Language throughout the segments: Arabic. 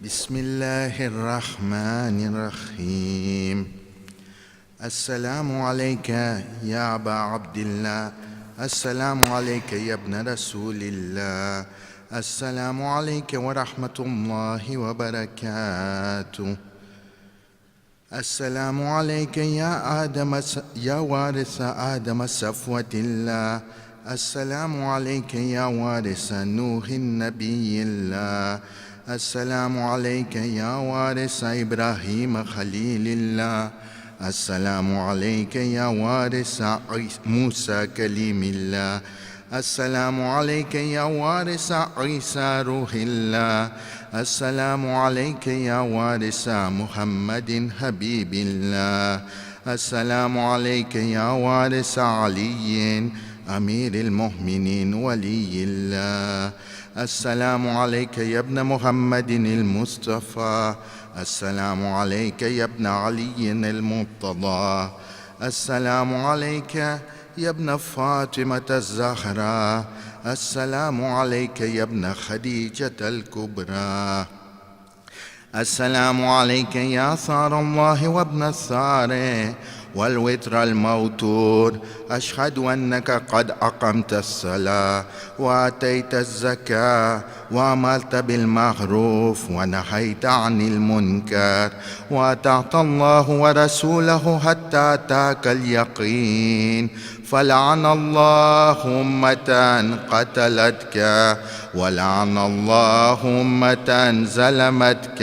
بسم الله الرحمن الرحيم. السلام عليك يا أبا عبد الله، السلام عليك يا ابن رسول الله، السلام عليك ورحمة الله وبركاته. السلام عليك يا آدم يا وارث آدم صفوة الله، السلام عليك يا وارث نوح النبي الله، السلام عليك يا وارث إبراهيم خليل الله، السلام عليك يا وارث موسى كليم الله، السلام عليك يا وارث عيسى روح الله، السلام عليك يا وارث محمد حبيب الله، السلام عليك يا وارث علي أمير المؤمنين ولي الله، السلام عليك يا ابن محمد المصطفى، السلام عليك يا ابن علي المرتضى، السلام عليك يا ابن فاطمة الزهراء، السلام عليك يا ابن خديجة الكبرى، السلام عليك يا ثار الله وابن الثار والوتر الموتور، أشهد أنك قد أقمت الصلاة وآتيت الزكاة وأمرت بالمعروف ونهيت عن المنكر وأطعت الله ورسوله حتى أتاك اليقين، فلعن الله أمة قتلتك ولعن الله أمة ظلمتك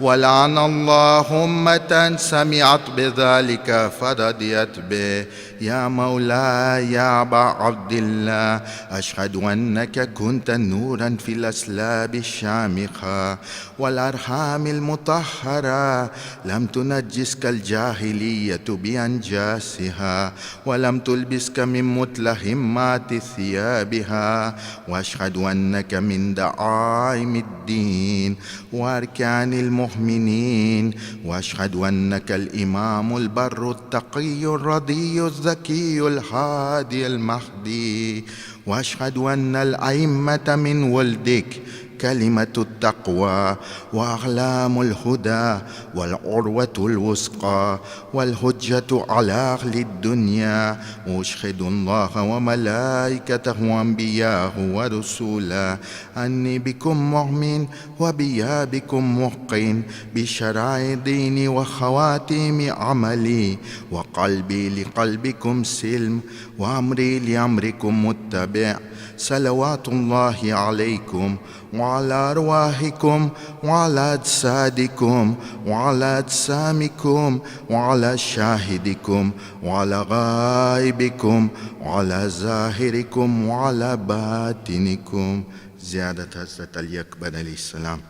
ولعن الله أمة سمعت بذلك فرضيت به. يا مولاي يا أبا عبد الله، أشهد أنك كنت نورا في الأسلاب الشامخة والأرحام المطهرة، لم تنجسك الجاهلية بأنجاسها ولم تلبسك من متلهمات ثيابها، وأشهد أنك من دعائم الدين وأركان المؤمنين، وأشهد أنك الإمام البر التقي الرضي الذكي الهادي المهدي، وأشهد أن الأئمة من ولدك كلمة التقوى وأعلام الهدى والعروة الوثقى والحجة على أهل الدنيا، وأشهد الله وملائكته وأنبياءه ورسوله أني بكم مؤمن وبيا بكم موقن بشرائع ديني وخواتيم عملي، وقلبي لقلبكم سلم وأمري لأمركم متبع، صلوات الله عليكم وعلى أرواحكم وعلى أجسادكم وعلى أجسامكم وعلى شاهدكم وعلى غائبكم وعلى ظاهركم وعلى باطنكم. زيادة حضرة علي أكبر عليه السلام.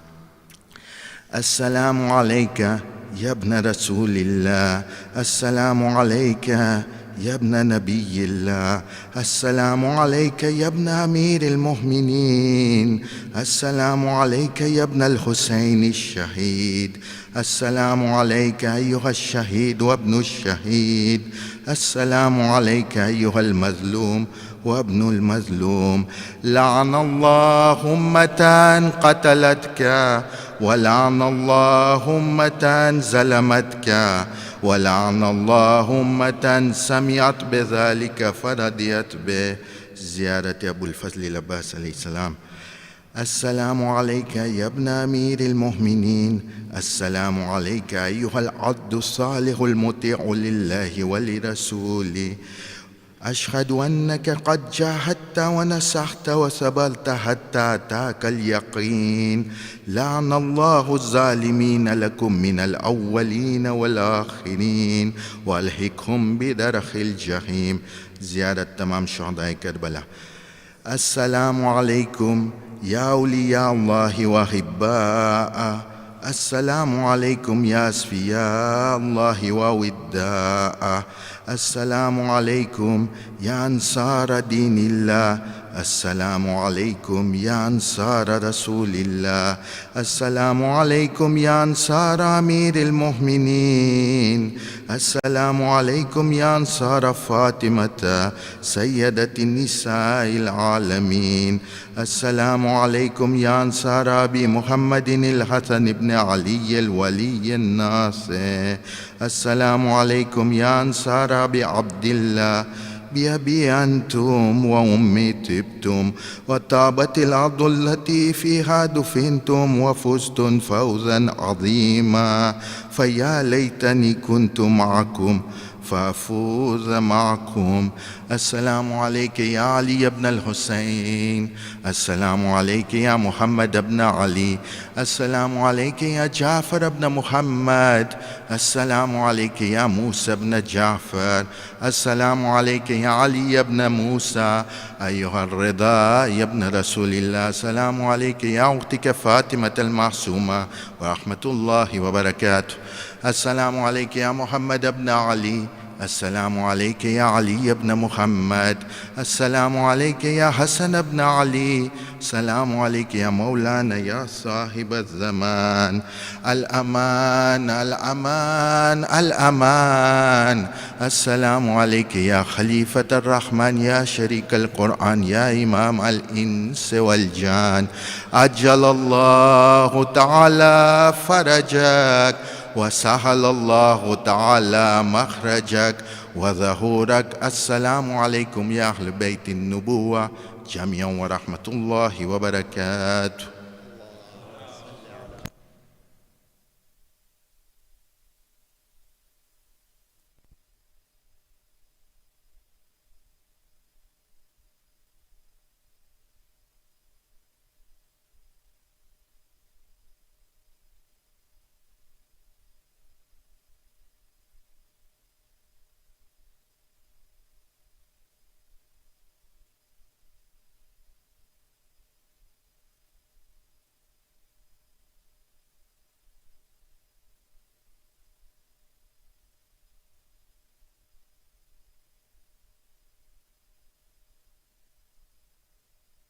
السلام عليك يا ابن رسول الله، السلام عليك يا ابن نبي الله، السلام عليك يا ابن أمير المؤمنين، السلام عليك يا ابن الحسين الشهيد، السلام عليك أيها الشهيد وابن الشهيد، السلام عليك أيها المظلوم وابن المظلوم. لعن الله أمة قتلتك ولعن الله أمة ظلمتك ولعن الله أمة سمعت بذلك فرضيت به. زيارة أبو الفضل العباس عليه السلام. السلام عليك يا ابن أمير المؤمنين، السلام عليك أيها العبد الصالح المطيع لله ولرسوله، أشهد أنك قد جاهدت ونصحت وصبرت حتى أتاك اليقين، لعن الله الظالمين لكم من الأولين والآخرين والحقهم بدرخ الجحيم. زيارة تمام شهداء كربلاء. السلام عليكم يا أولياء الله وأحباء، السلام عليكم يا أصفياء الله ووداء، السلام عليكم يا أنصار دين الله، السلام عليكم يا أنصار رسول الله. السلام عليكم يا أنصار أمير المؤمنين. السلام عليكم يا أنصار فاطمة سيدة النساء العالمين. السلام عليكم يا أنصار أبي محمد الحسن بن علي الولي الناصر. السلام عليكم يا أنصار أبي عبد الله. بأبي أنتم وأمي طبتم وطابت الأرض التي فيها دفنتم وفزتم فوزا عظيما، فيا ليتني كنت معكم فأفوز معكم. السلام عليك يا علي بن الحسين. السلام عليك يا محمد بن علي. السلام عليك يا جعفر بن محمد. السلام عليك يا موسى بن جعفر. السلام عليك يا علي بن موسى أيها الرضا يا ابن رسول الله. السلام عليك يا أختك فاطمة المعصومة ورحمة الله وبركاته. السلام عليك يا محمد بن علي. السلام عليك يا علي بن محمد. السلام عليك يا حسن بن علي. السلام عليك يا مولانا يا صاحب الزمان. الأمان الأمان الأمان. السلام عليك يا خليفة الرحمن يا شريك القرآن يا إمام الإنس والجان. عجل الله تعالى فرجك وسهل الله تعالى مخرجك وظهورك. السلام عليكم يا أهل بيت النبوة جميعا ورحمة الله وبركاته.